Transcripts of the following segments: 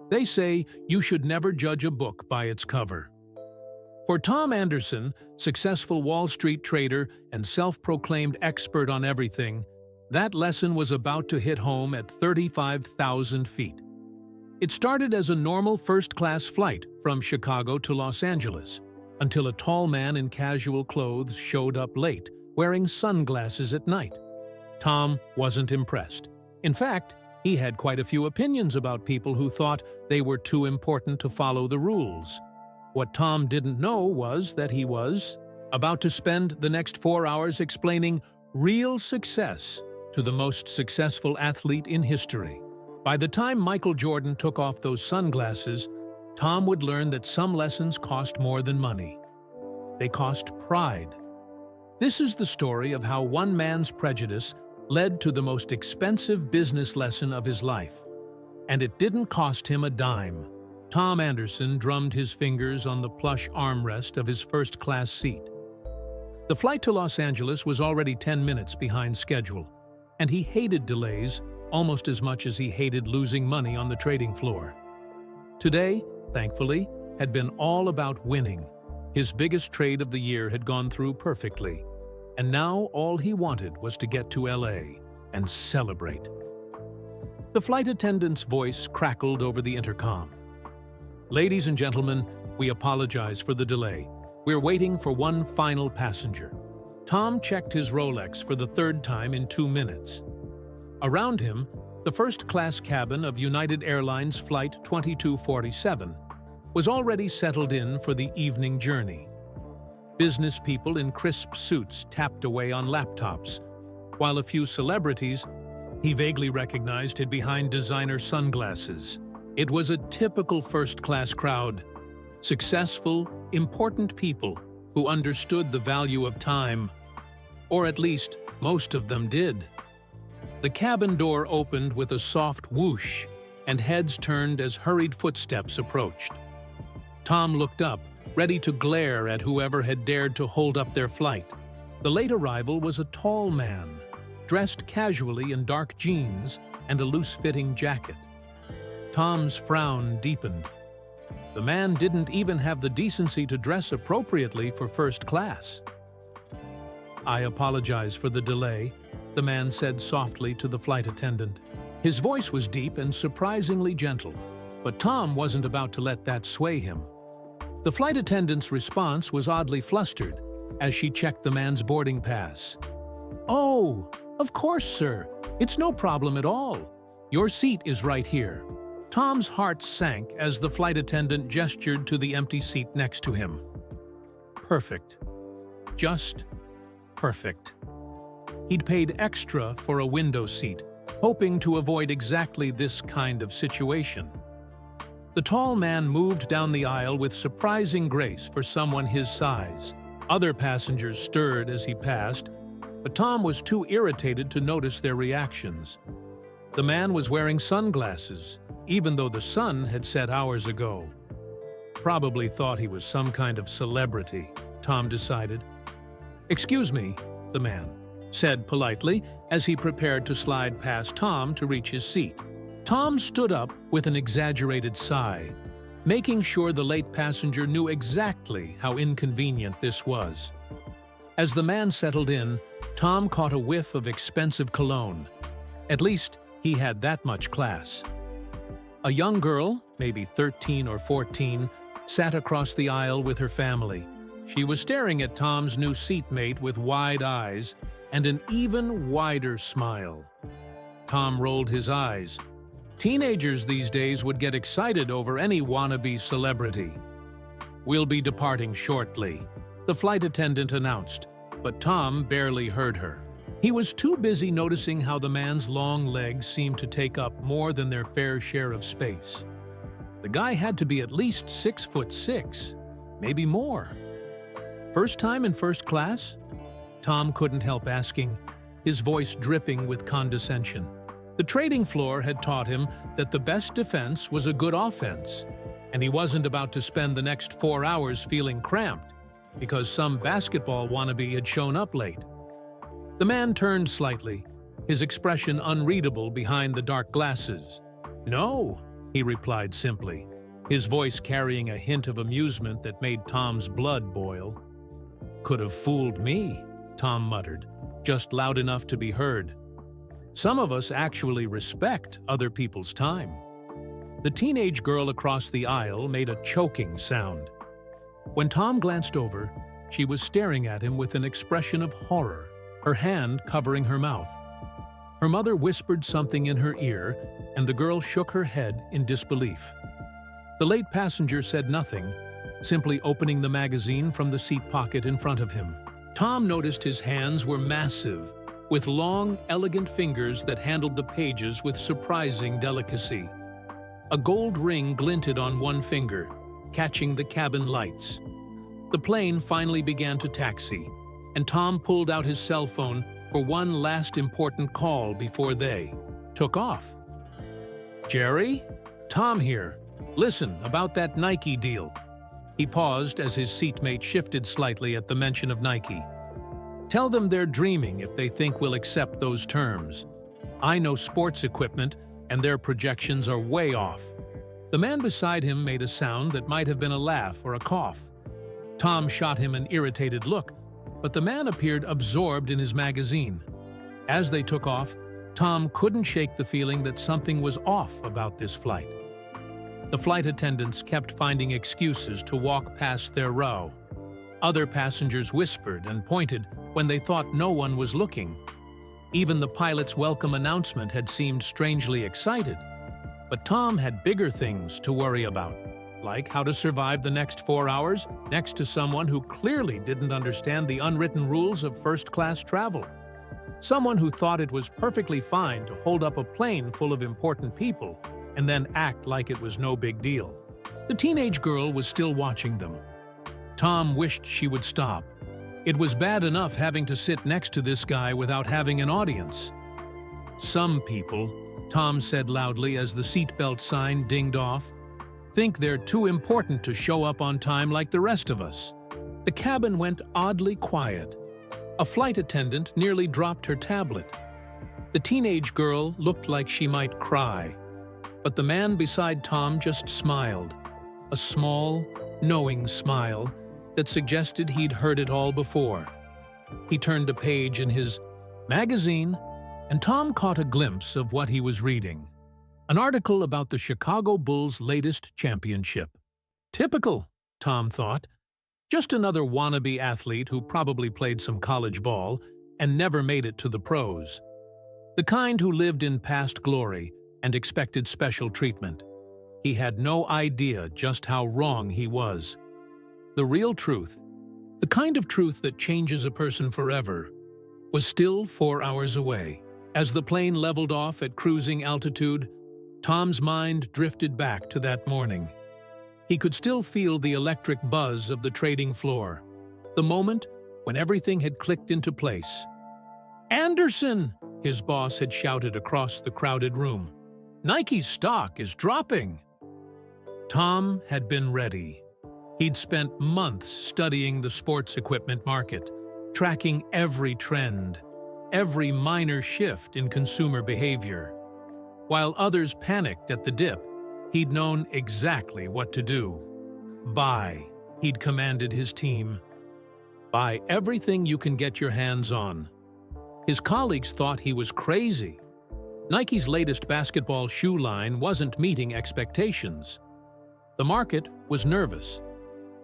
They say you should never judge a book by its cover. For Tom Anderson, successful Wall Street trader and self-proclaimed expert on everything, that lesson was about to hit home at 35,000 feet. It started as a normal first-class flight from Chicago to Los Angeles, until a tall man in casual clothes showed up late, wearing sunglasses at night. Tom wasn't impressed. In fact, he had quite a few opinions about people who thought they were too important to follow the rules. What Tom didn't know was that he was about to spend the next 4 hours explaining real success to the most successful athlete in history. By the time Michael Jordan took off those sunglasses, Tom would learn that some lessons cost more than money. They cost pride. This is the story of how one man's prejudice led to the most expensive business lesson of his life. And it didn't cost him a dime. Tom Anderson drummed his fingers on the plush armrest of his first-class seat. The flight to Los Angeles was already 10 minutes behind schedule, and he hated delays almost as much as he hated losing money on the trading floor. Today, thankfully, had been all about winning. His biggest trade of the year had gone through perfectly, and now all he wanted was to get to LA and celebrate. The flight attendant's voice crackled over the intercom. "Ladies and gentlemen, we apologize for the delay. We're waiting for one final passenger." Tom checked his Rolex for the third time in 2 minutes. Around him, the first-class cabin of United Airlines Flight 2247 was already settled in for the evening journey. Business people in crisp suits tapped away on laptops, while a few celebrities he vaguely recognized hid behind designer sunglasses. It was a typical first-class crowd, successful, important people who understood the value of time, or at least most of them did. The cabin door opened with a soft whoosh, and heads turned as hurried footsteps approached. Tom looked up, ready to glare at whoever had dared to hold up their flight. The late arrival was a tall man, dressed casually in dark jeans and a loose-fitting jacket. Tom's frown deepened. The man didn't even have the decency to dress appropriately for first class. "I apologize for the delay," the man said softly to the flight attendant. His voice was deep and surprisingly gentle, but Tom wasn't about to let that sway him. The flight attendant's response was oddly flustered as she checked the man's boarding pass. "Oh, of course, sir. It's no problem at all. Your seat is right here." Tom's heart sank as the flight attendant gestured to the empty seat next to him. Perfect. Just perfect. He'd paid extra for a window seat, hoping to avoid exactly this kind of situation. The tall man moved down the aisle with surprising grace for someone his size. Other passengers stirred as he passed, but Tom was too irritated to notice their reactions. The man was wearing sunglasses, even though the sun had set hours ago. Probably thought he was some kind of celebrity, Tom decided. "Excuse me," the man said politely as he prepared to slide past Tom to reach his seat. Tom stood up with an exaggerated sigh, making sure the late passenger knew exactly how inconvenient this was. As the man settled in, Tom caught a whiff of expensive cologne. At least, he had that much class. A young girl, maybe 13 or 14, sat across the aisle with her family. She was staring at Tom's new seatmate with wide eyes and an even wider smile. Tom rolled his eyes. Teenagers these days would get excited over any wannabe celebrity. "We'll be departing shortly," the flight attendant announced, but Tom barely heard her. He was too busy noticing how the man's long legs seemed to take up more than their fair share of space. The guy had to be at least 6'6", maybe more. First time in first class? Tom couldn't help asking, his voice dripping with condescension. The trading floor had taught him that the best defense was a good offense, and he wasn't about to spend the next 4 hours feeling cramped because some basketball wannabe had shown up late. The man turned slightly, his expression unreadable behind the dark glasses. "No, he replied simply, his voice carrying a hint of amusement that made Tom's blood boil. "Could have fooled me," Tom muttered, just loud enough to be heard. "Some of us actually respect other people's time." The teenage girl across the aisle made a choking sound. When Tom glanced over, she was staring at him with an expression of horror, her hand covering her mouth. Her mother whispered something in her ear, and the girl shook her head in disbelief. The late passenger said nothing, simply opening the magazine from the seat pocket in front of him. Tom noticed his hands were massive, with long, elegant fingers that handled the pages with surprising delicacy. A gold ring glinted on one finger, catching the cabin lights. The plane finally began to taxi, and Tom pulled out his cell phone for one last important call before they took off. "Jerry? Tom here. Listen, about that Nike deal." He paused as his seatmate shifted slightly at the mention of Nike. "Tell them they're dreaming if they think we'll accept those terms. I know sports equipment, and their projections are way off." The man beside him made a sound that might have been a laugh or a cough. Tom shot him an irritated look, but the man appeared absorbed in his magazine. As they took off, Tom couldn't shake the feeling that something was off about this flight. The flight attendants kept finding excuses to walk past their row. Other passengers whispered and pointed when they thought no one was looking. Even the pilot's welcome announcement had seemed strangely excited. But Tom had bigger things to worry about, like how to survive the next 4 hours next to someone who clearly didn't understand the unwritten rules of first-class travel. Someone who thought it was perfectly fine to hold up a plane full of important people and then act like it was no big deal. The teenage girl was still watching them. Tom wished she would stop. It was bad enough having to sit next to this guy without having an audience. "Some people," Tom said loudly as the seatbelt sign dinged off, "think they're too important to show up on time like the rest of us." The cabin went oddly quiet. A flight attendant nearly dropped her tablet. The teenage girl looked like she might cry, but the man beside Tom just smiled, a small, knowing smile that suggested he'd heard it all before. He turned a page in his magazine, and Tom caught a glimpse of what he was reading. An article about the Chicago Bulls' latest championship. Typical, Tom thought. Just another wannabe athlete who probably played some college ball and never made it to the pros. The kind who lived in past glory and expected special treatment. He had no idea just how wrong he was. The real truth, the kind of truth that changes a person forever, was still 4 hours away. As the plane leveled off at cruising altitude, Tom's mind drifted back to that morning. He could still feel the electric buzz of the trading floor, the moment when everything had clicked into place. "Anderson!" his boss had shouted across the crowded room. "Nike's stock is dropping." Tom had been ready. He'd spent months studying the sports equipment market, tracking every trend, every minor shift in consumer behavior. While others panicked at the dip, he'd known exactly what to do. "Buy," he'd commanded his team. "Buy everything you can get your hands on." His colleagues thought he was crazy. Nike's latest basketball shoe line wasn't meeting expectations. The market was nervous.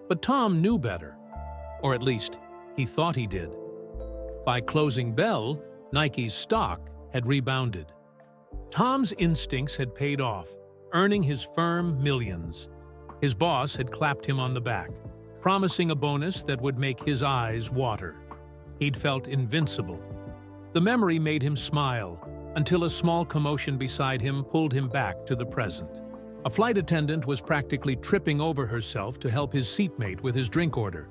But Tom knew better, or at least he thought he did. By closing bell, Nike's stock had rebounded. Tom's instincts had paid off, earning his firm millions. His boss had clapped him on the back, promising a bonus that would make his eyes water. He'd felt invincible. The memory made him smile, until a small commotion beside him pulled him back to the present. A flight attendant was practically tripping over herself to help his seatmate with his drink order.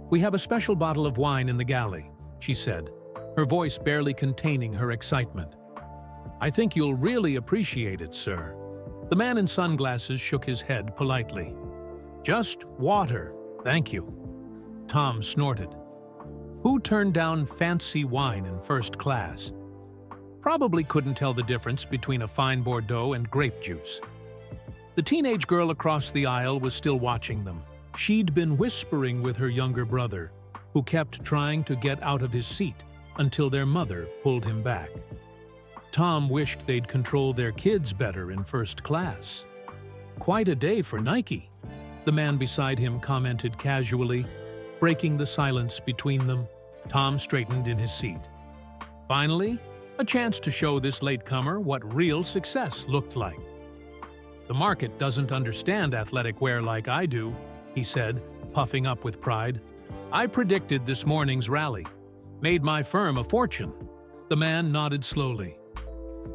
"We have a special bottle of wine in the galley," she said, her voice barely containing her excitement. "I think you'll really appreciate it, sir." The man in sunglasses shook his head politely. "Just water, thank you." Tom snorted. Who turned down fancy wine in first class? Probably couldn't tell the difference between a fine Bordeaux and grape juice. The teenage girl across the aisle was still watching them. She'd been whispering with her younger brother, who kept trying to get out of his seat until their mother pulled him back. Tom wished they'd control their kids better in first class. "Quite a day for Nike," the man beside him commented casually, breaking the silence between them. Tom straightened in his seat. Finally, a chance to show this latecomer what real success looked like. "The market doesn't understand athletic wear like I do," he said, puffing up with pride. "I predicted this morning's rally. Made my firm a fortune." The man nodded slowly.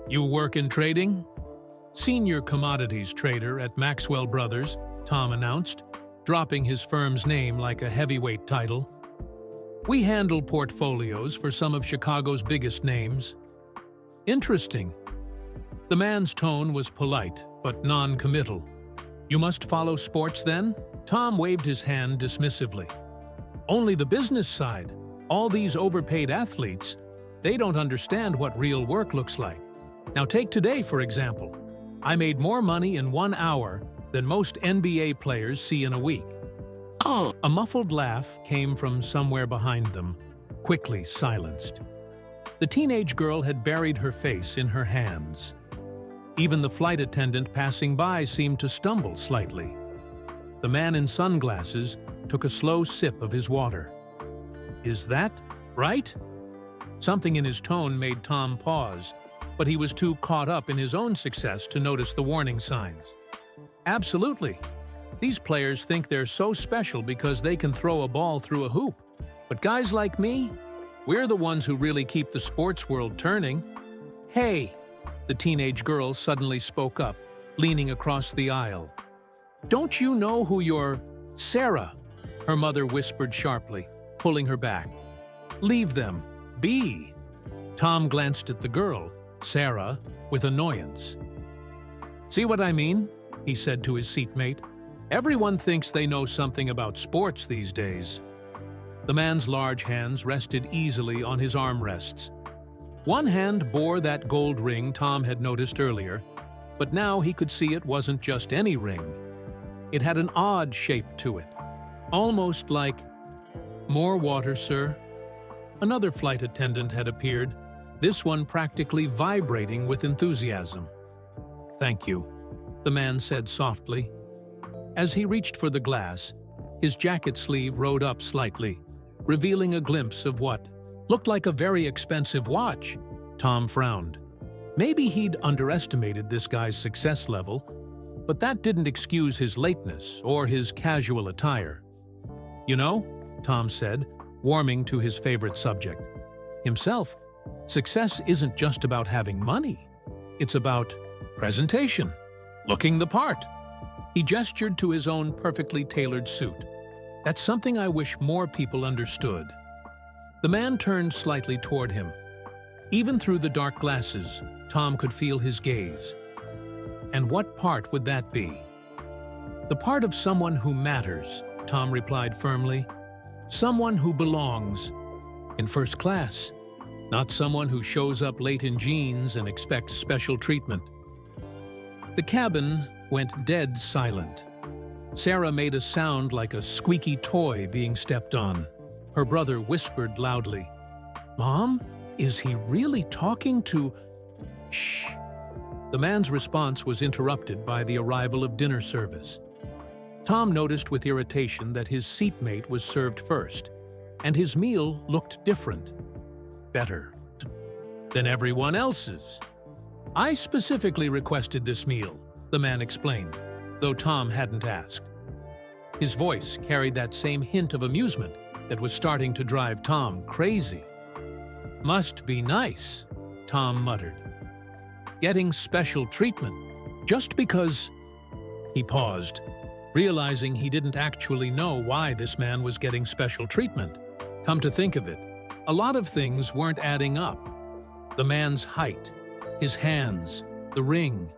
"You work in trading?" "Senior commodities trader at Maxwell Brothers," Tom announced, dropping his firm's name like a heavyweight title. "We handle portfolios for some of Chicago's biggest names." "Interesting." The man's tone was polite, but non-committal. "You must follow sports then?" Tom waved his hand dismissively. "Only the business side. All these overpaid athletes, they don't understand what real work looks like. Now take today, for example. I made more money in 1 hour than most NBA players see in a week." Oh! A muffled laugh came from somewhere behind them, quickly silenced. The teenage girl had buried her face in her hands. Even the flight attendant passing by seemed to stumble slightly. The man in sunglasses took a slow sip of his water. "Is that right?" Something in his tone made Tom pause, but he was too caught up in his own success to notice the warning signs. "Absolutely. These players think they're so special because they can throw a ball through a hoop. But guys like me, we're the ones who really keep the sports world turning." "Hey!" The teenage girl suddenly spoke up, leaning across the aisle. "Don't you know who you're—" "Sarah," her mother whispered sharply, pulling her back. "Leave them be." Tom glanced at the girl, Sarah, with annoyance. "See what I mean?" he said to his seatmate. "Everyone thinks they know something about sports these days." The man's large hands rested easily on his armrests. One hand bore that gold ring Tom had noticed earlier, but now he could see it wasn't just any ring. It had an odd shape to it, almost like— "More water, sir." Another flight attendant had appeared, this one practically vibrating with enthusiasm. "Thank you," the man said softly. As he reached for the glass, his jacket sleeve rode up slightly, revealing a glimpse of what looked like a very expensive watch. Tom frowned. Maybe he'd underestimated this guy's success level, but that didn't excuse his lateness or his casual attire. "You know," Tom said, warming to his favorite subject, himself, "success isn't just about having money. It's about presentation, looking the part." He gestured to his own perfectly tailored suit. "That's something I wish more people understood." The man turned slightly toward him. Even through the dark glasses, Tom could feel his gaze. "And what part would that be?" "The part of someone who matters," Tom replied firmly. "Someone who belongs in first class, not someone who shows up late in jeans and expects special treatment." The cabin went dead silent. Sarah made a sound like a squeaky toy being stepped on. Her brother whispered loudly, "Mom, is he really talking to—" "Shh." The man's response was interrupted by the arrival of dinner service. Tom noticed with irritation that his seatmate was served first, and his meal looked different. Better than everyone else's. "I specifically requested this meal," the man explained, though Tom hadn't asked. His voice carried that same hint of amusement that was starting to drive Tom crazy. "Must be nice," Tom muttered. "Getting special treatment, just because—" He paused, realizing he didn't actually know why this man was getting special treatment. Come to think of it, a lot of things weren't adding up. The man's height, his hands, the ring,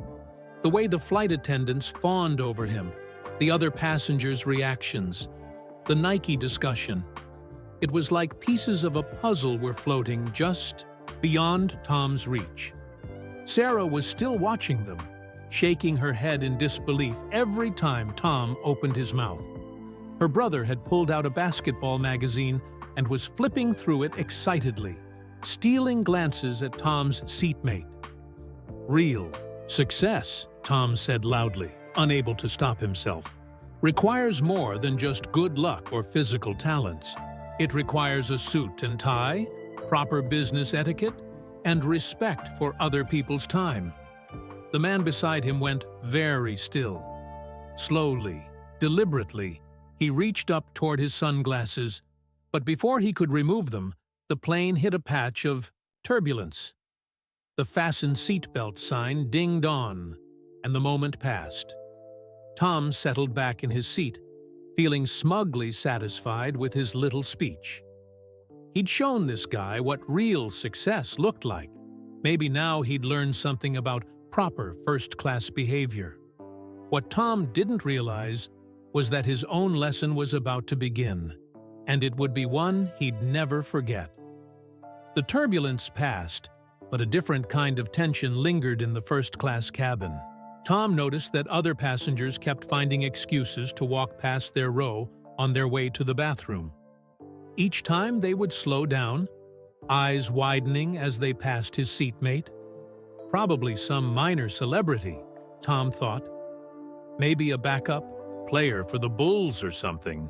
the way the flight attendants fawned over him, the other passengers' reactions, the Nike discussion. It was like pieces of a puzzle were floating just beyond Tom's reach. Sarah was still watching them, shaking her head in disbelief every time Tom opened his mouth. Her brother had pulled out a basketball magazine and was flipping through it excitedly, stealing glances at Tom's seatmate. "Real success," Tom said loudly, unable to stop himself, "requires more than just good luck or physical talents. It requires a suit and tie, proper business etiquette, and respect for other people's time." The man beside him went very still. Slowly, deliberately, he reached up toward his sunglasses, but before he could remove them, the plane hit a patch of turbulence. The fasten seatbelt sign dinged on, and the moment passed. Tom settled back in his seat, feeling smugly satisfied with his little speech. He'd shown this guy what real success looked like. Maybe now he'd learned something about proper first-class behavior. What Tom didn't realize was that his own lesson was about to begin, and it would be one he'd never forget. The turbulence passed, but a different kind of tension lingered in the first-class cabin. Tom noticed that other passengers kept finding excuses to walk past their row on their way to the bathroom. Each time they would slow down, eyes widening as they passed his seatmate. Probably some minor celebrity, Tom thought. Maybe a backup player for the Bulls or something.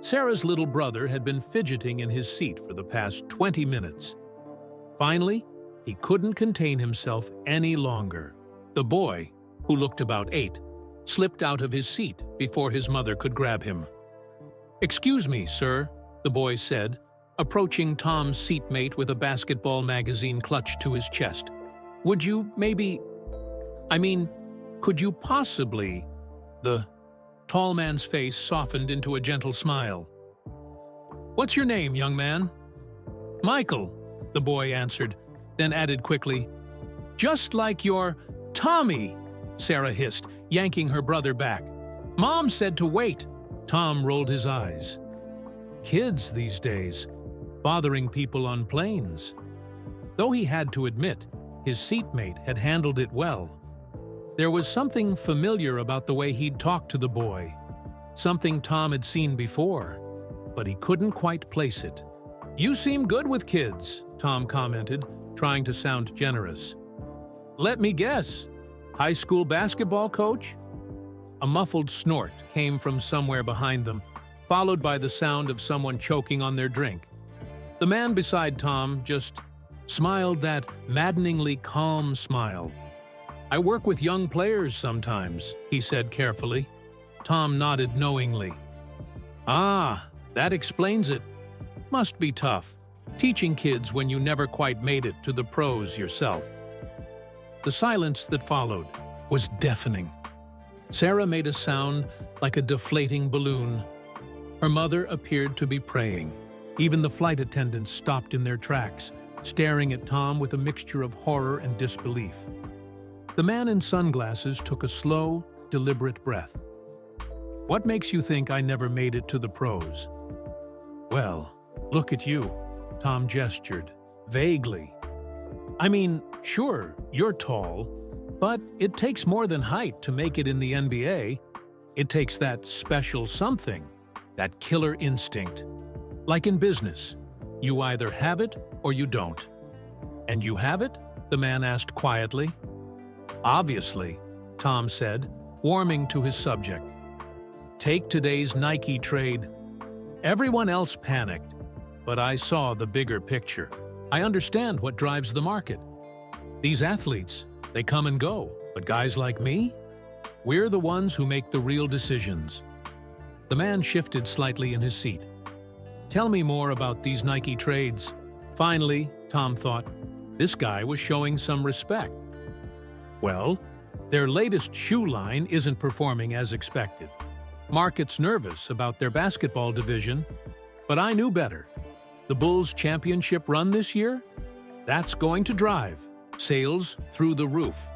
Sarah's little brother had been fidgeting in his seat for the past 20 minutes. Finally, he couldn't contain himself any longer. The boy, who looked about 8, slipped out of his seat before his mother could grab him. "Excuse me, sir," the boy said, approaching Tom's seatmate with a basketball magazine clutched to his chest. "Would you could you possibly—" The tall man's face softened into a gentle smile. "What's your name, young man?" "Michael," the boy answered, then added quickly, "Just like your—" "Tommy!" Sarah hissed, yanking her brother back. "Mom said to wait." Tom rolled his eyes. Kids these days, bothering people on planes. Though he had to admit, his seatmate had handled it well. There was something familiar about the way he'd talked to the boy, something Tom had seen before, but he couldn't quite place it. "You seem good with kids," Tom commented, trying to sound generous. "Let me guess, high school basketball coach?" A muffled snort came from somewhere behind them, followed by the sound of someone choking on their drink. The man beside Tom just smiled that maddeningly calm smile. "I work with young players sometimes," he said carefully. Tom nodded knowingly. "Ah, that explains it. Must be tough, teaching kids when you never quite made it to the pros yourself." The silence that followed was deafening. Sarah made a sound like a deflating balloon. Her mother appeared to be praying. Even the flight attendants stopped in their tracks, staring at Tom with a mixture of horror and disbelief. The man in sunglasses took a slow, deliberate breath. "What makes you think I never made it to the pros?" "Well, look at you," Tom gestured, vaguely. Sure, you're tall, but it takes more than height to make it in the NBA. It takes that special something, that killer instinct. Like in business, you either have it or you don't." "And you have it?" the man asked quietly. "Obviously," Tom said, warming to his subject. "Take today's Nike trade. Everyone else panicked, but I saw the bigger picture. I understand what drives the market. These athletes, they come and go, but guys like me? We're the ones who make the real decisions." The man shifted slightly in his seat. "Tell me more about these Nike trades." Finally, Tom thought, this guy was showing some respect. "Well, their latest shoe line isn't performing as expected. Market's nervous about their basketball division, but I knew better. The Bulls' championship run this year? That's going to drive sales through the roof."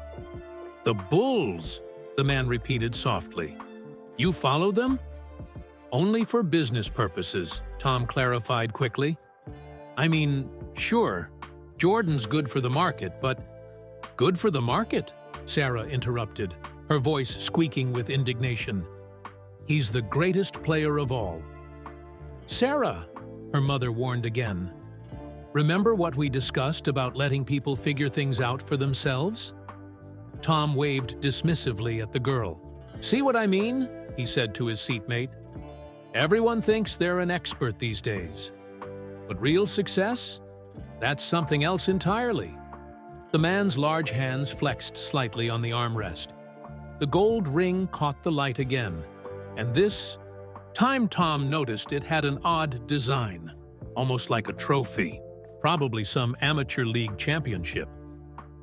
"The Bulls," the man repeated softly. "You follow them?" "Only for business purposes," Tom clarified quickly. Sure, Jordan's good for the market, but..." "Good for the market?" Sarah interrupted, her voice squeaking with indignation. "He's the greatest player of all." "Sarah," her mother warned again. "Remember what we discussed about letting people figure things out for themselves?" Tom waved dismissively at the girl. "See what I mean?" he said to his seatmate. "Everyone thinks they're an expert these days. But real success? That's something else entirely." The man's large hands flexed slightly on the armrest. The gold ring caught the light again, and this time Tom noticed it had an odd design, almost like a trophy, probably some amateur league championship.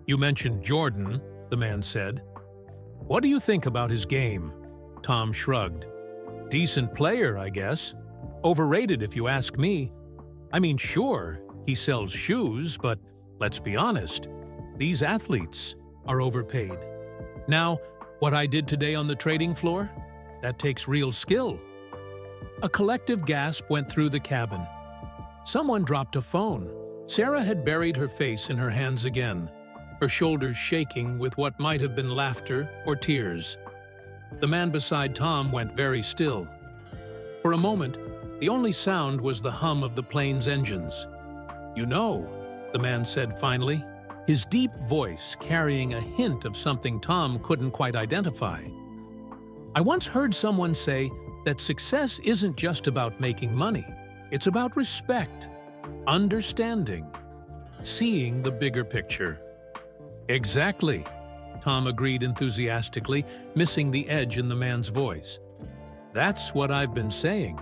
"You mentioned Jordan," the man said. "What do you think about his game?" Tom shrugged. "Decent player, I guess. Overrated if you ask me. I mean, sure, he sells shoes, but let's be honest, these athletes are overpaid. Now, what I did today on the trading floor, that takes real skill." A collective gasp went through the cabin. Someone dropped a phone. Sarah had buried her face in her hands again, her shoulders shaking with what might have been laughter or tears. The man beside Tom went very still. For a moment, the only sound was the hum of the plane's engines. "You know," the man said finally, his deep voice carrying a hint of something Tom couldn't quite identify. "I once heard someone say that success isn't just about making money. It's about respect, understanding, seeing the bigger picture." "Exactly," Tom agreed enthusiastically, missing the edge in the man's voice. "That's what I've been saying.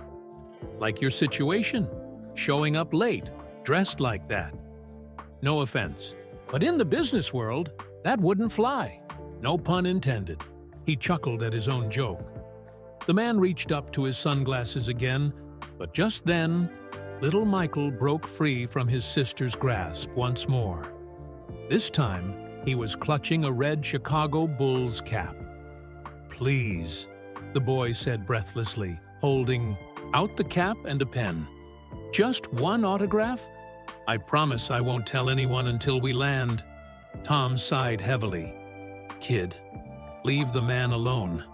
Like your situation, showing up late, dressed like that. No offense, but in the business world, that wouldn't fly. No pun intended." He chuckled at his own joke. The man reached up to his sunglasses again, but just then, little Michael broke free from his sister's grasp once more. This time, he was clutching a red Chicago Bulls cap. "Please," the boy said breathlessly, holding out the cap and a pen. "Just one autograph? I promise I won't tell anyone until we land." Tom sighed heavily. "Kid, leave the man alone.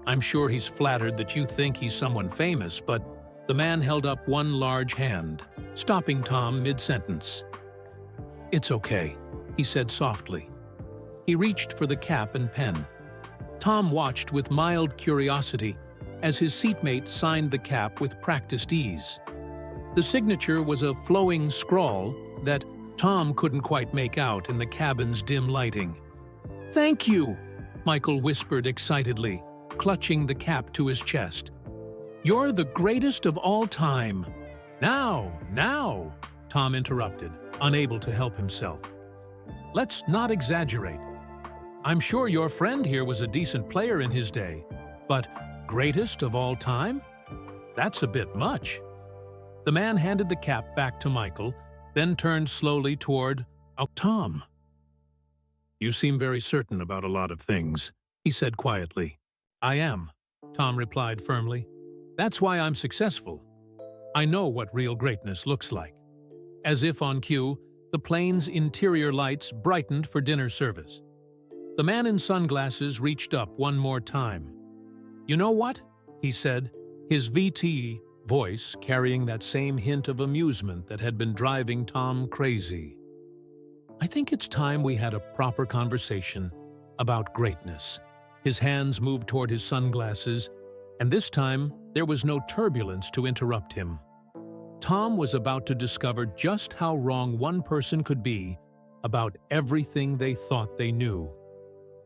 I'm sure he's flattered that you think he's someone famous, but..." The man held up one large hand, stopping Tom mid-sentence. "It's okay," he said softly. He reached for the cap and pen. Tom watched with mild curiosity as his seatmate signed the cap with practiced ease. The signature was a flowing scrawl that Tom couldn't quite make out in the cabin's dim lighting. "Thank you," Michael whispered excitedly, clutching the cap to his chest. "You're the greatest of all time." Now, Tom interrupted, unable to help himself. "Let's not exaggerate. I'm sure your friend here was a decent player in his day, but greatest of all time? That's a bit much." The man handed the cap back to Michael, then turned slowly toward Tom. "You seem very certain about a lot of things," he said quietly. "I am," Tom replied firmly. "That's why I'm successful. I know what real greatness looks like." As if on cue, the plane's interior lights brightened for dinner service. The man in sunglasses reached up one more time. "You know what?" he said, his VT voice carrying that same hint of amusement that had been driving Tom crazy. "I think it's time we had a proper conversation about greatness." His hands moved toward his sunglasses, and this time there was no turbulence to interrupt him. Tom was about to discover just how wrong one person could be about everything they thought they knew.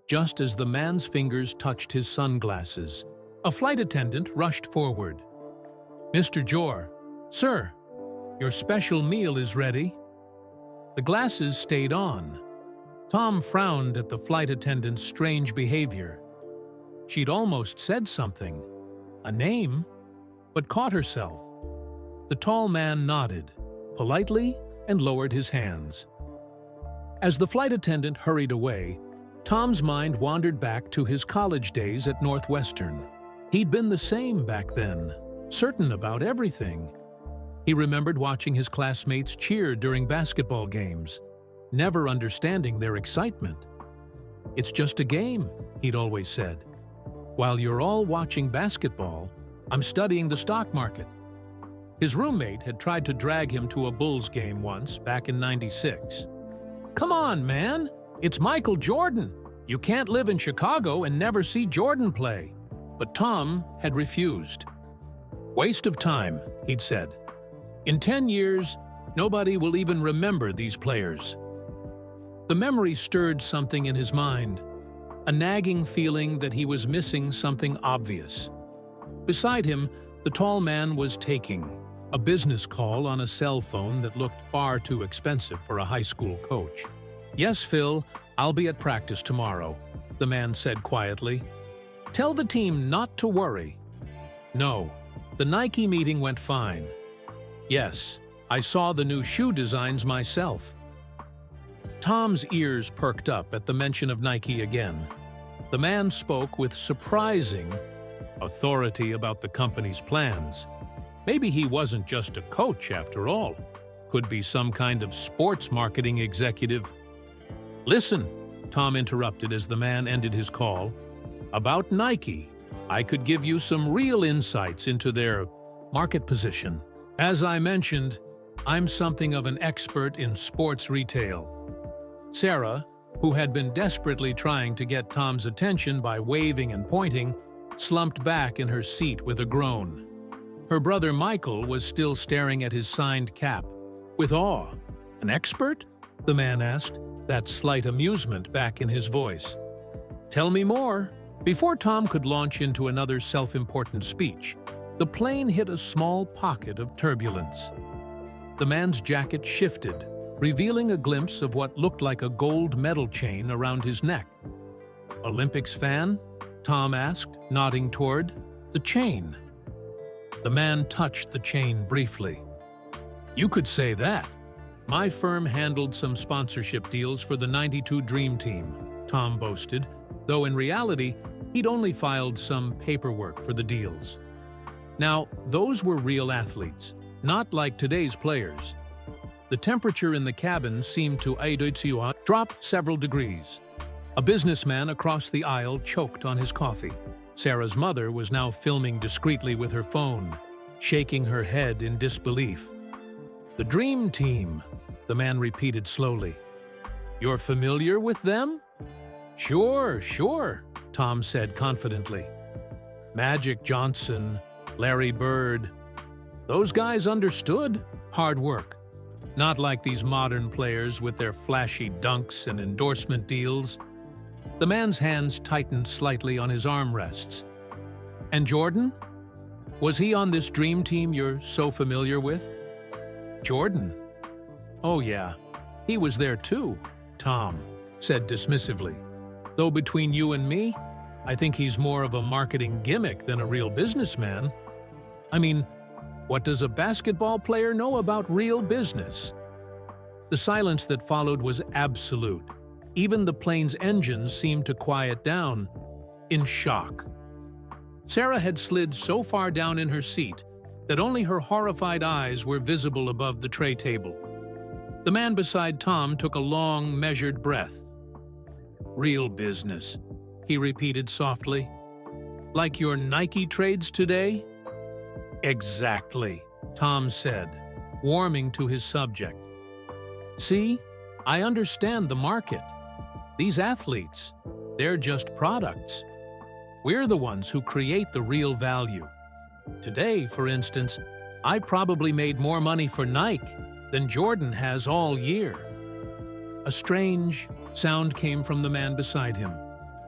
Just as the man's fingers touched his sunglasses, a flight attendant rushed forward. "Mr. Jor, sir, your special meal is ready." The glasses stayed on. Tom frowned at the flight attendant's strange behavior. She'd almost said something, a name, but caught herself. The tall man nodded, politely, and lowered his hands. As the flight attendant hurried away, Tom's mind wandered back to his college days at Northwestern. He'd been the same back then, certain about everything. He remembered watching his classmates cheer during basketball games, never understanding their excitement. "It's just a game," he'd always said. "While you're all watching basketball, I'm studying the stock market." His roommate had tried to drag him to a Bulls game once, back in '96. "Come on, man! It's Michael Jordan! You can't live in Chicago and never see Jordan play." But Tom had refused. "Waste of time," he'd said. "In 10 years, nobody will even remember these players." The memory stirred something in his mind, a nagging feeling that he was missing something obvious. Beside him, the tall man was taking a business call on a cell phone that looked far too expensive for a high school coach. "Yes, Phil, I'll be at practice tomorrow," the man said quietly. "Tell the team not to worry." "No, the Nike meeting went fine." "Yes, I saw the new shoe designs myself." Tom's ears perked up at the mention of Nike again. The man spoke with surprising authority about the company's plans. Maybe he wasn't just a coach after all. Could be some kind of sports marketing executive. "Listen," Tom interrupted as the man ended his call. "About Nike, I could give you some real insights into their market position. As I mentioned, I'm something of an expert in sports retail." Sarah, who had been desperately trying to get Tom's attention by waving and pointing, slumped back in her seat with a groan. Her brother Michael was still staring at his signed cap, with awe. "An expert?" the man asked, that slight amusement back in his voice. "Tell me more." Before Tom could launch into another self-important speech, the plane hit a small pocket of turbulence. The man's jacket shifted, revealing a glimpse of what looked like a gold medal chain around his neck. "Olympics fan?" Tom asked, nodding toward the chain. The man touched the chain briefly. "You could say that. My firm handled some sponsorship deals for the '92 Dream Team," Tom boasted, though in reality, he'd only filed some paperwork for the deals. Now, those were real athletes, not like today's players. The temperature in the cabin seemed to drop several degrees. A businessman across the aisle choked on his coffee. Sarah's mother was now filming discreetly with her phone, shaking her head in disbelief. "The Dream Team," the man repeated slowly. "You're familiar with them?" Sure, Tom said confidently. "Magic Johnson, Larry Bird. Those guys understood hard work. Not like these modern players with their flashy dunks and endorsement deals." The man's hands tightened slightly on his armrests. "And Jordan? Was he on this dream team you're so familiar with?" "Jordan? Oh yeah, he was there too," Tom said dismissively. "Though between you and me, I think he's more of a marketing gimmick than a real businessman. I mean, what does a basketball player know about real business?" The silence that followed was absolute. Even the plane's engines seemed to quiet down, in shock. Sarah had slid so far down in her seat that only her horrified eyes were visible above the tray table. The man beside Tom took a long, measured breath. "Real business," he repeated softly. "Like your Nike trades today?" "Exactly," Tom said, warming to his subject. "See, I understand the market. These athletes, they're just products. We're the ones who create the real value. Today, for instance, I probably made more money for Nike than Jordan has all year." A strange sound came from the man beside him,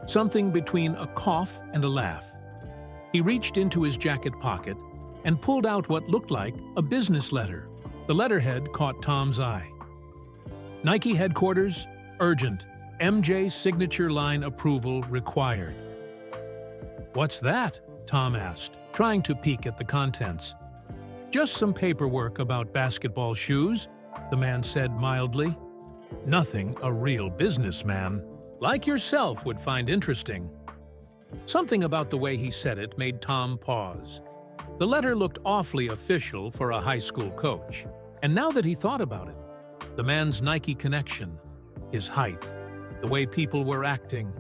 something between a cough and a laugh. He reached into his jacket pocket and pulled out what looked like a business letter. The letterhead caught Tom's eye. "Nike headquarters, urgent. MJ signature line approval required." "What's that?" Tom asked, trying to peek at the contents. "Just some paperwork about basketball shoes," the man said mildly. "Nothing a real businessman like yourself would find interesting." Something about the way he said it made Tom pause. The letter looked awfully official for a high school coach. And now that he thought about it, the man's Nike connection, his height, the way people were acting.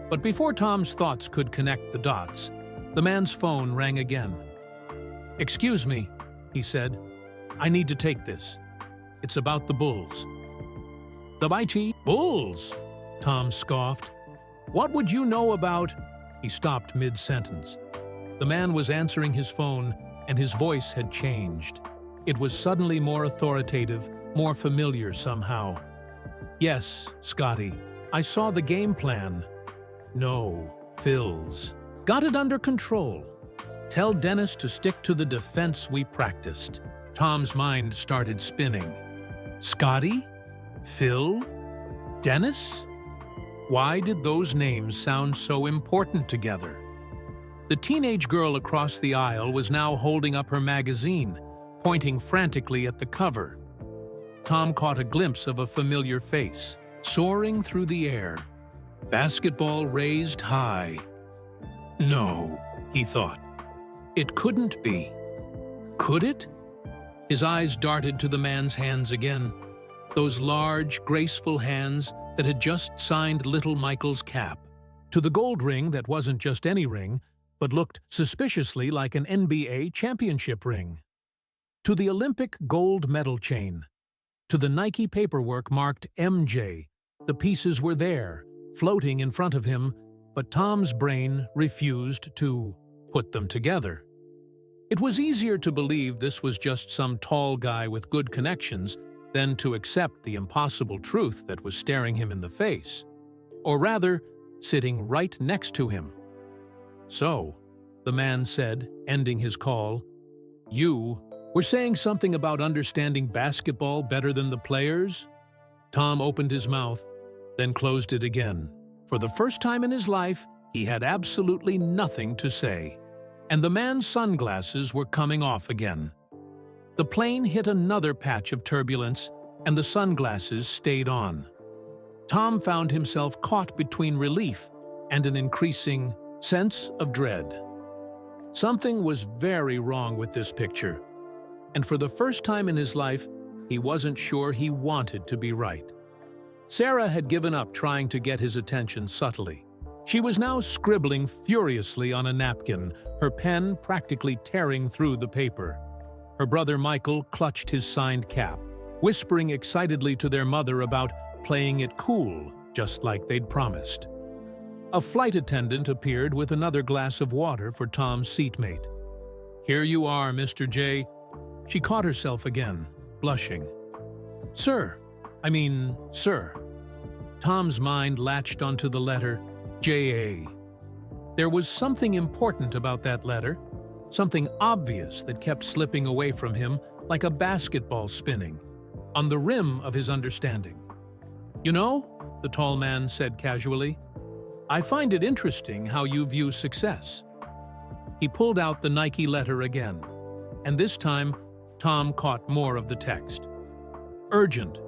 But before Tom's thoughts could connect the dots, the man's phone rang again. "Excuse me," he said. "I need to take this. It's about the Bulls." "The mighty Bulls?" Tom scoffed. "What would you know about—" He stopped mid-sentence. The man was answering his phone, and his voice had changed. It was suddenly more authoritative, more familiar somehow. "Yes, Scotty, I saw the game plan." "No, Phil's. Got it under control. Tell Dennis to stick to the defense we practiced." Tom's mind started spinning. Scotty? Phil? Dennis? Why did those names sound so important together? The teenage girl across the aisle was now holding up her magazine, pointing frantically at the cover. Tom caught a glimpse of a familiar face, soaring through the air. Basketball raised high. No, he thought. It couldn't be. Could it? His eyes darted to the man's hands again, those large, graceful hands that had just signed little Michael's cap, to the gold ring that wasn't just any ring, but looked suspiciously like an NBA championship ring, to the Olympic gold medal chain, to the Nike paperwork marked MJ. The pieces were there, floating in front of him, but Tom's brain refused to put them together. It was easier to believe this was just some tall guy with good connections than to accept the impossible truth that was staring him in the face, or rather, sitting right next to him. "So," the man said, ending his call, "you were saying something about understanding basketball better than the players?" Tom opened his mouth, then closed it again. For the first time in his life, he had absolutely nothing to say. And the man's sunglasses were coming off again. The plane hit another patch of turbulence, and the sunglasses stayed on. Tom found himself caught between relief and an increasing sense of dread. Something was very wrong with this picture, and for the first time in his life, he wasn't sure he wanted to be right. Sarah had given up trying to get his attention subtly. She was now scribbling furiously on a napkin, her pen practically tearing through the paper. Her brother Michael clutched his signed cap, whispering excitedly to their mother about playing it cool, just like they'd promised. A flight attendant appeared with another glass of water for Tom's seatmate. "Here you are, Mr. J." She caught herself again, blushing. Sir. Tom's mind latched onto the letter J.A. There was something important about that letter, something obvious that kept slipping away from him like a basketball spinning, on the rim of his understanding. "You know," the tall man said casually, "I find it interesting how you view success." He pulled out the Nike letter again, and this time Tom caught more of the text. "Urgent.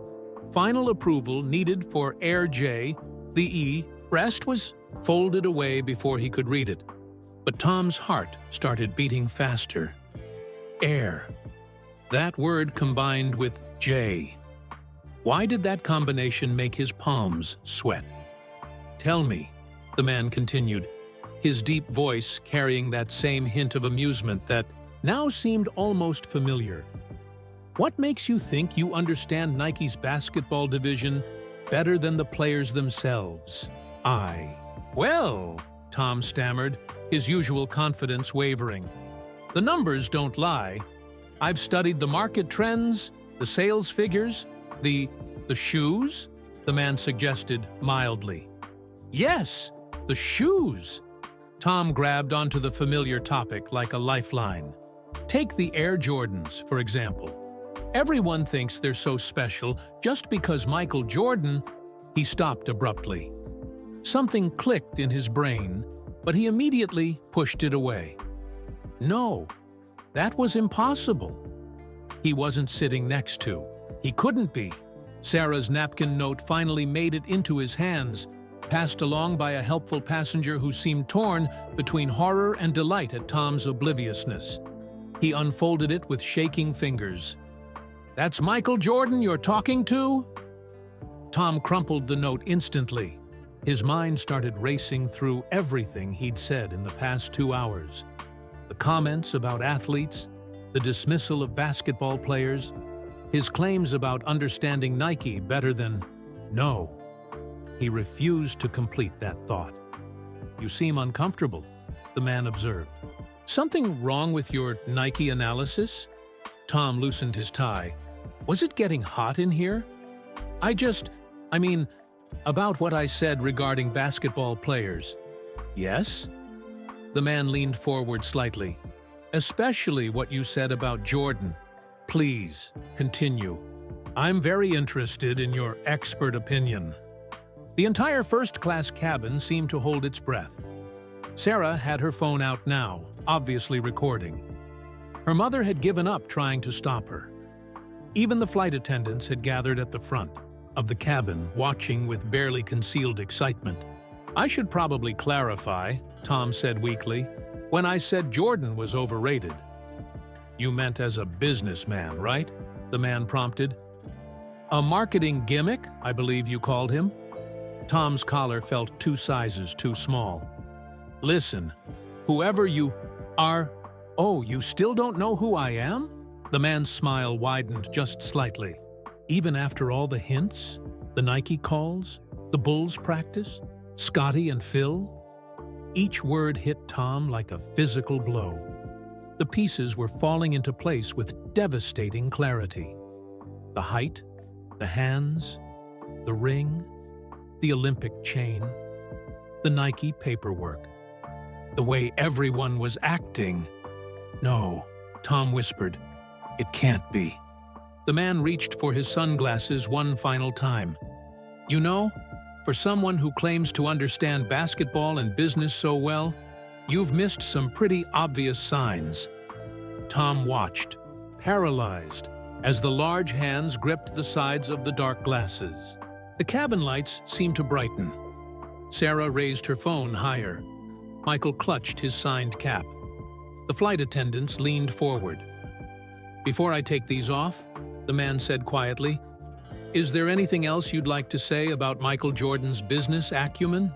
Final approval needed for Air J, the E." Rest was folded away before he could read it, but Tom's heart started beating faster. Air. That word combined with J. Why did that combination make his palms sweat? "Tell me," the man continued, his deep voice carrying that same hint of amusement that now seemed almost familiar. "What makes you think you understand Nike's basketball division better than the players themselves?" Well, Tom stammered, his usual confidence wavering. "The numbers don't lie. I've studied the market trends, the sales figures, the shoes," the man suggested mildly. "Yes, the shoes." Tom grabbed onto the familiar topic like a lifeline. Take the Air Jordans, for example. Everyone thinks they're so special just because Michael Jordan— He stopped abruptly. Something clicked in his brain, but he immediately pushed it away. No, that was impossible. He wasn't sitting next to. He couldn't be. Sarah's napkin note finally made it into his hands, passed along by a helpful passenger who seemed torn between horror and delight at Tom's obliviousness. He unfolded it with shaking fingers. "That's Michael Jordan you're talking to?" Tom crumpled the note instantly. His mind started racing through everything he'd said in the past 2 hours. The comments about athletes, the dismissal of basketball players, his claims about understanding Nike better than... No. He refused to complete that thought. "You seem uncomfortable," the man observed. "Something wrong with your Nike analysis?" Tom loosened his tie. "Was it getting hot in here? I mean, about what I said regarding basketball players." "Yes?" The man leaned forward slightly. "Especially what you said about Jordan. Please, continue. I'm very interested in your expert opinion." The entire first-class cabin seemed to hold its breath. Sarah had her phone out now, obviously recording. Her mother had given up trying to stop her. Even the flight attendants had gathered at the front of the cabin, watching with barely concealed excitement. "I should probably clarify," Tom said weakly, "when I said Jordan was overrated." "You meant as a businessman, right?" the man prompted. "A marketing gimmick, I believe you called him." Tom's collar felt 2 sizes too small. "Listen, whoever you are..." "Oh, you still don't know who I am?" The man's smile widened just slightly. "Even after all the hints, the Nike calls, the Bulls practice, Scotty and Phil?" Each word hit Tom like a physical blow. The pieces were falling into place with devastating clarity. The height, the hands, the ring, the Olympic chain, the Nike paperwork. The way everyone was acting. "No," Tom whispered. "It can't be." The man reached for his sunglasses one final time. "You know, for someone who claims to understand basketball and business so well, you've missed some pretty obvious signs." Tom watched, paralyzed, as the large hands gripped the sides of the dark glasses. The cabin lights seemed to brighten. Sarah raised her phone higher. Michael clutched his signed cap. The flight attendants leaned forward. "Before I take these off," the man said quietly, "is there anything else you'd like to say about Michael Jordan's business acumen?"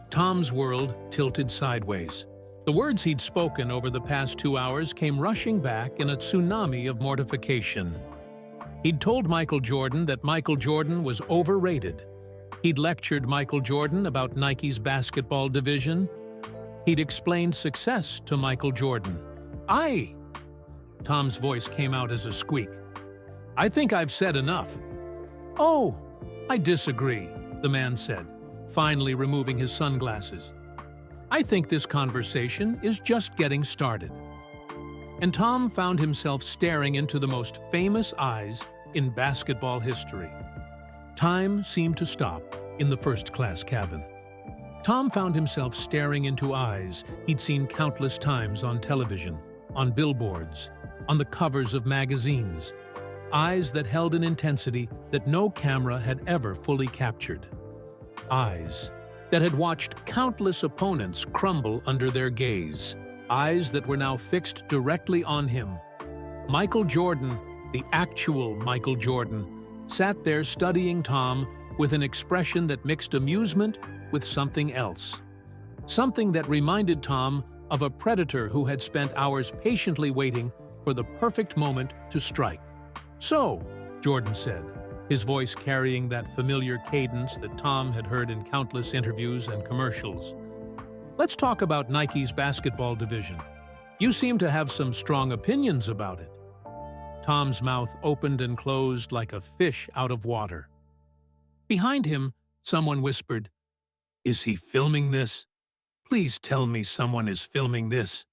Tom's world tilted sideways. The words he'd spoken over the past 2 hours came rushing back in a tsunami of mortification. He'd told Michael Jordan that Michael Jordan was overrated. He'd lectured Michael Jordan about Nike's basketball division. He'd explained success to Michael Jordan. Tom's voice came out as a squeak. "I think I've said enough." "Oh, I disagree," the man said, finally removing his sunglasses. "I think this conversation is just getting started." And Tom found himself staring into the most famous eyes in basketball history. Time seemed to stop in the first-class cabin. Tom found himself staring into eyes he'd seen countless times on television, on billboards, on the covers of magazines. Eyes that held an intensity that no camera had ever fully captured. Eyes that had watched countless opponents crumble under their gaze. Eyes that were now fixed directly on him. Michael Jordan, the actual Michael Jordan, sat there studying Tom with an expression that mixed amusement with something else. Something that reminded Tom of a predator who had spent hours patiently waiting for the perfect moment to strike. "So," Jordan said, his voice carrying that familiar cadence that Tom had heard in countless interviews and commercials. "Let's talk about Nike's basketball division. You seem to have some strong opinions about it." Tom's mouth opened and closed like a fish out of water. Behind him, someone whispered, "Is he filming this? Please tell me someone is filming this."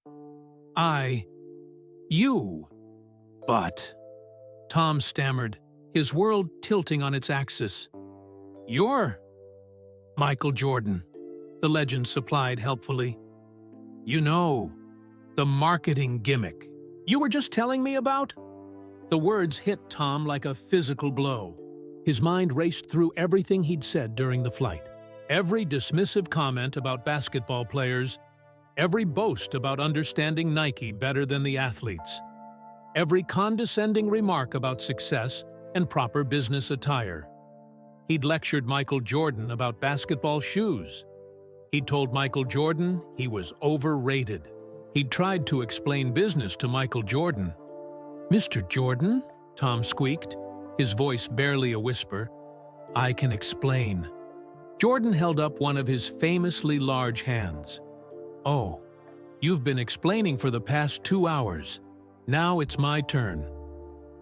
You. But..." Tom stammered, his world tilting on its axis. "You're Michael Jordan," the legend supplied helpfully. "You know, the marketing gimmick you were just telling me about?" The words hit Tom like a physical blow. His mind raced through everything he'd said during the flight. Every dismissive comment about basketball players, every boast about understanding Nike better than the athletes, every condescending remark about success and proper business attire. He'd lectured Michael Jordan about basketball shoes. He'd told Michael Jordan he was overrated. He'd tried to explain business to Michael Jordan. "Mr. Jordan," Tom squeaked, his voice barely a whisper, "I can explain." Jordan held up one of his famously large hands. "Oh, you've been explaining for the past 2 hours. Now it's my turn."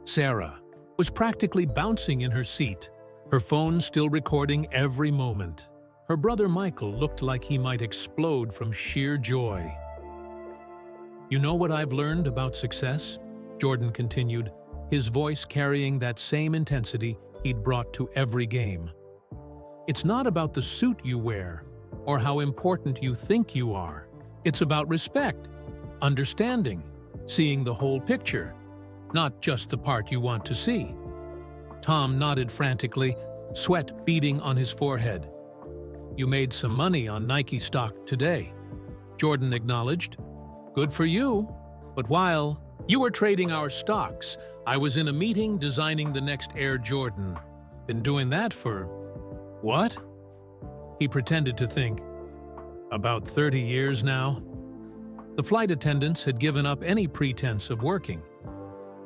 Sarah was practically bouncing in her seat, her phone still recording every moment. Her brother Michael looked like he might explode from sheer joy. "You know what I've learned about success?" Jordan continued, his voice carrying that same intensity he'd brought to every game. "It's not about the suit you wear or how important you think you are. It's about respect, understanding, seeing the whole picture, not just the part you want to see." Tom nodded frantically, sweat beading on his forehead. "You made some money on Nike stock today," Jordan acknowledged. "Good for you. But while you were trading our stocks, I was in a meeting designing the next Air Jordan. Been doing that for, what?" He pretended to think. "About 30 years now." The flight attendants had given up any pretense of working.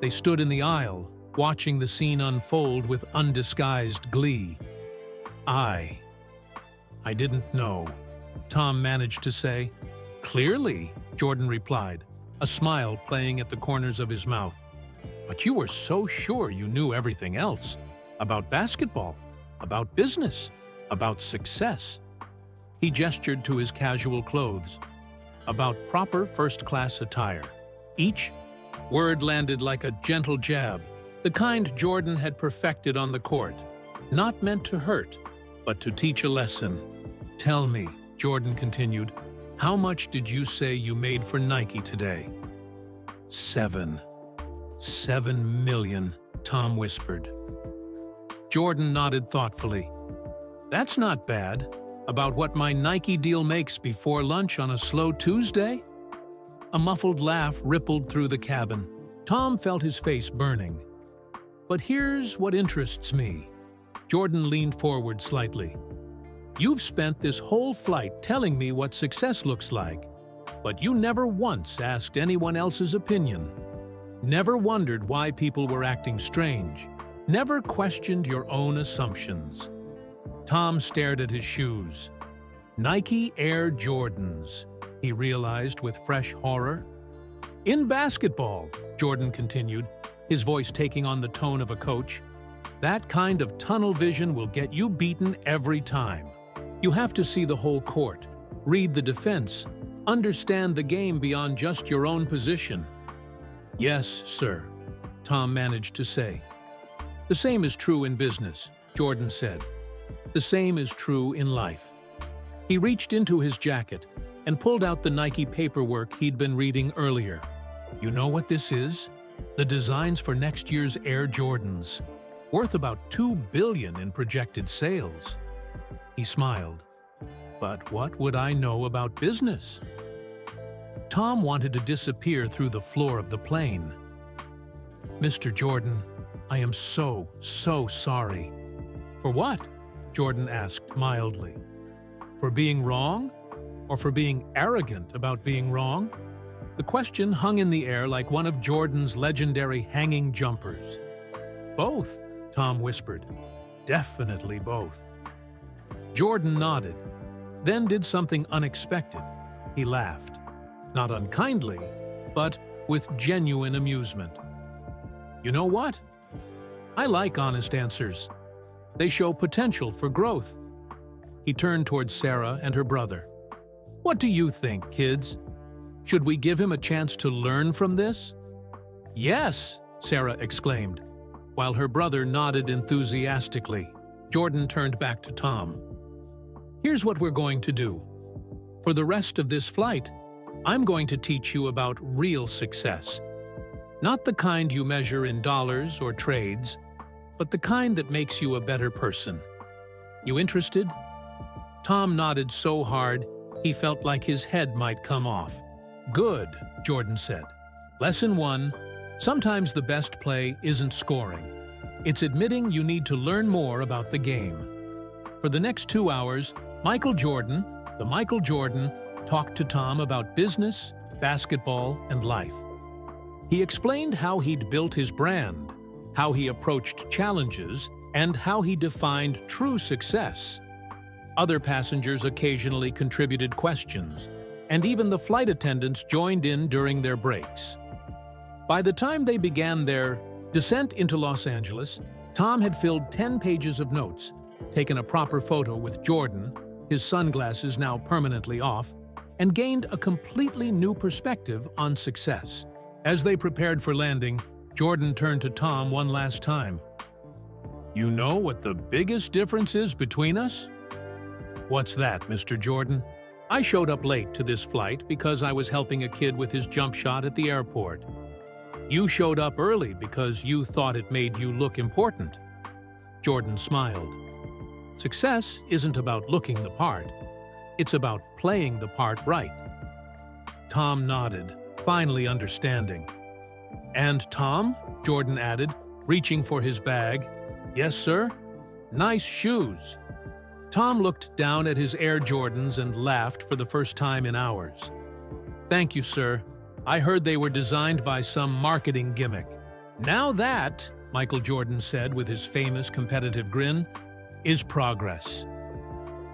They stood in the aisle, watching the scene unfold with undisguised glee. I didn't know," Tom managed to say. "Clearly," Jordan replied, a smile playing at the corners of his mouth. "But you were so sure you knew everything else. About basketball, about business, about success." He gestured to his casual clothes. "About proper first-class attire. Each word landed like a gentle jab, the kind Jordan had perfected on the court. Not meant to hurt, but to teach a lesson. "Tell me," Jordan continued, "how much did you say you made for Nike today?" "7 million, Tom whispered. Jordan nodded thoughtfully. "That's not bad. About what my Nike deal makes before lunch on a slow Tuesday?" A muffled laugh rippled through the cabin. Tom felt his face burning. "But here's what interests me." Jordan leaned forward slightly. "You've spent this whole flight telling me what success looks like, but you never once asked anyone else's opinion. Never wondered why people were acting strange. Never questioned your own assumptions." Tom stared at his shoes. Nike Air Jordans, he realized with fresh horror. "In basketball," Jordan continued, his voice taking on the tone of a coach, "that kind of tunnel vision will get you beaten every time. You have to see the whole court, read the defense, understand the game beyond just your own position." "Yes, sir," Tom managed to say. "The same is true in business," Jordan said. "The same is true in life." He reached into his jacket and pulled out the Nike paperwork he'd been reading earlier. "You know what this is? The designs for next year's Air Jordans, worth about $2 billion in projected sales." He smiled. "But what would I know about business?" Tom wanted to disappear through the floor of the plane. "Mr. Jordan, I am so sorry." "For what?" Jordan asked mildly. "For being wrong? Or for being arrogant about being wrong?" The question hung in the air like one of Jordan's legendary hanging jumpers. "Both," Tom whispered. "Definitely both." Jordan nodded, then did something unexpected. He laughed. Not unkindly, but with genuine amusement. "You know what? I like honest answers. They show potential for growth." He turned towards Sarah and her brother. "What do you think, kids? Should we give him a chance to learn from this?" "Yes!" Sarah exclaimed, while her brother nodded enthusiastically. Jordan turned back to Tom. "Here's what we're going to do. For the rest of this flight, I'm going to teach you about real success. Not the kind you measure in dollars or trades, but the kind that makes you a better person. You interested?" Tom nodded so hard he felt like his head might come off. "Good," Jordan said. "Lesson 1. Sometimes the best play isn't scoring. It's admitting you need to learn more about the game. For the next 2 hours, Michael Jordan, the Michael Jordan, talked to Tom about business, basketball, and life. He explained how he'd built his brand, how he approached challenges, and how he defined true success. Other passengers occasionally contributed questions, and even the flight attendants joined in during their breaks. By the time they began their descent into Los Angeles, Tom had filled 10 pages of notes, taken a proper photo with Jordan, his sunglasses now permanently off, and gained a completely new perspective on success. As they prepared for landing, Jordan turned to Tom one last time. "You know what the biggest difference is between us?" "What's that, Mr. Jordan?" "I showed up late to this flight because I was helping a kid with his jump shot at the airport. You showed up early because you thought it made you look important." Jordan smiled. Success isn't about looking the part. It's about playing the part right. Tom nodded, finally understanding. "And Tom," Jordan added, reaching for his bag. "Yes, sir? Nice shoes." Tom looked down at his Air Jordans and laughed for the first time in hours. "Thank you, sir. I heard they were designed by some marketing gimmick." "Now that," Michael Jordan said with his famous competitive grin, "is progress."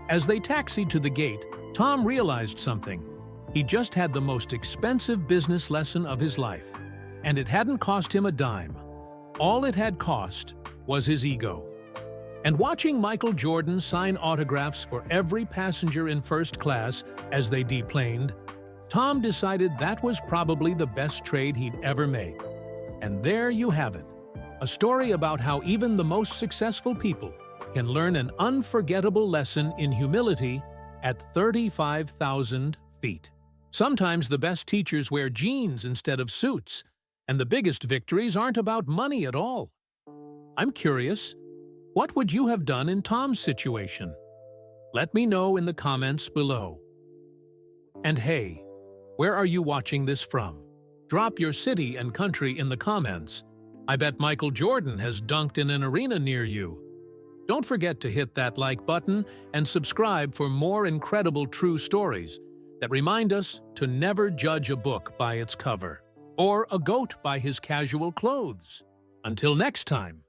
As they taxied to the gate, Tom realized something. He just had the most expensive business lesson of his life, and it hadn't cost him a dime. All it had cost was his ego. And watching Michael Jordan sign autographs for every passenger in first class as they deplaned, Tom decided that was probably the best trade he'd ever make. And there you have it, a story about how even the most successful people can learn an unforgettable lesson in humility at 35,000 feet. Sometimes the best teachers wear jeans instead of suits, and the biggest victories aren't about money at all. I'm curious, what would you have done in Tom's situation? Let me know in the comments below. And hey, where are you watching this from? Drop your city and country in the comments. I bet Michael Jordan has dunked in an arena near you. Don't forget to hit that like button and subscribe for more incredible true stories that remind us to never judge a book by its cover, or a goat by his casual clothes. Until next time.